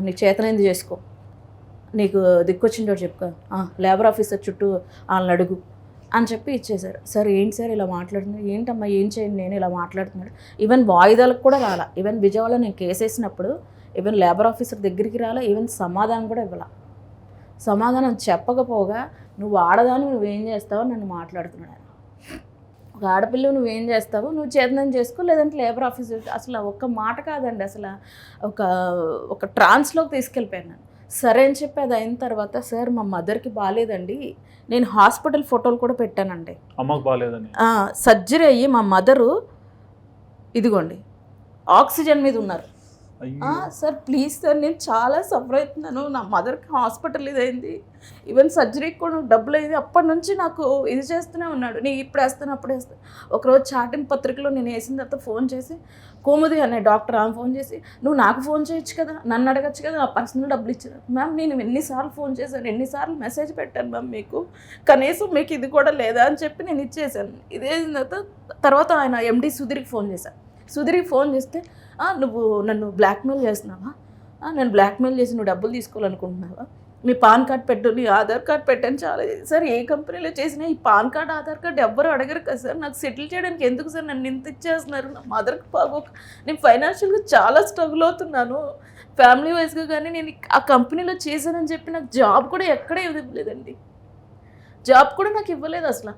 నీకు చేతనైంది చేసుకో, నీకు దిక్కొచ్చిందో చెప్పుకో, లేబర్ ఆఫీసర్ చుట్టూ వాళ్ళని అడుగు అని చెప్పి ఇచ్చేశారు. సార్ ఏంటి సార్ ఇలా మాట్లాడుతున్నారు, ఏంటమ్మా ఏం చేయండి నేను ఇలా మాట్లాడుతున్నాడు. ఈవెన్ వాయిదాలకు కూడా రాలా. ఈవెన్ విజయవాడలో నేను కేసు వేసినప్పుడు ఈవెన్ లేబర్ ఆఫీసర్ దగ్గరికి రాలా, ఈవెన్ సమాధానం కూడా ఇవ్వాల. సమాధానం చెప్పకపోగా నువ్వు ఆడదాన్ని నువ్వేం చేస్తావో నన్ను మాట్లాడుతున్నాడు. ఒక ఆడపిల్ల నువ్వేం చేస్తావు, నువ్వు చేతనం చేసుకో, లేదంటే లేబర్ ఆఫీసర్. అసలు ఒక్క మాట కాదండి, అసలు ఒక ట్రాన్స్లోకి తీసుకెళ్ళిపోయాను నేను. సరే అని చెప్పి అది అయిన తర్వాత, సార్ మా మదర్కి బాగాలేదండి, నేను హాస్పిటల్ ఫోటోలు కూడా పెట్టానండి. అమ్మకు బాగాలేదని సర్జరీ అయ్యి మా మదరు ఇదిగోండి ఆక్సిజన్ మీద ఉన్నారు. సార్ ప్లీజ్ సార్, నేను చాలా సఫర్ అవుతున్నాను, నా మదర్కి హాస్పిటల్ ఇదైంది, ఈవెన్ సర్జరీకి కూడా డబ్బులు అయింది. అప్పటి నుంచి నాకు ఇది చేస్తూనే ఉన్నాడు, నేను ఇప్పుడు వేస్తాను అప్పుడు వేస్తాను. ఒకరోజు చాటింగ్ పత్రికలో నేను వేసిన తర్వాత ఫోన్ చేసి, కోముది అనే డాక్టర్ ఆమె ఫోన్ చేసి, నువ్వు నాకు ఫోన్ చేయొచ్చు కదా, నన్ను అడగచ్చు కదా, నా పర్సనల్ డబ్బులు ఇచ్చాను. మ్యామ్ నేను ఎన్నిసార్లు ఫోన్ చేశాను, ఎన్నిసార్లు మెసేజ్ పెట్టాను మ్యామ్, మీకు కనీసం మీకు ఇది కూడా లేదా అని చెప్పి నేను ఇచ్చేసాను. ఇదే తర్వాత ఆయన ఎండి సుధీర్కి ఫోన్ చేశాను. సుధీర్కి ఫోన్ చేస్తే, నువ్వు నన్ను బ్లాక్మెయిల్ చేస్తున్నావా, నేను బ్లాక్మెయిల్ చేసి నువ్వు డబ్బులు తీసుకోవాలనుకుంటున్నావా, మీ పాన్ కార్డ్ పెట్టు, నీ ఆధార్ కార్డ్ పెట్టని. చాలా సార్, ఏ కంపెనీలో చేసినా ఈ పాన్ కార్డ్ ఆధార్ కార్డ్ ఎవ్వరు అడగరు కదా సార్, నాకు సెటిల్ చేయడానికి ఎందుకు సార్ నన్ను ఇంత ఇచ్చేస్తున్నారు, నా మదర్కి బాగోక నేను ఫైనాన్షియల్గా చాలా స్ట్రగుల్ అవుతున్నాను, ఫ్యామిలీ వైజ్గా. కానీ నేను ఆ కంపెనీలో చేశానని చెప్పి నాకు జాబ్ కూడా ఎక్కడ ఇవ్వలేదండి, జాబ్ కూడా నాకు ఇవ్వలేదు అసలు.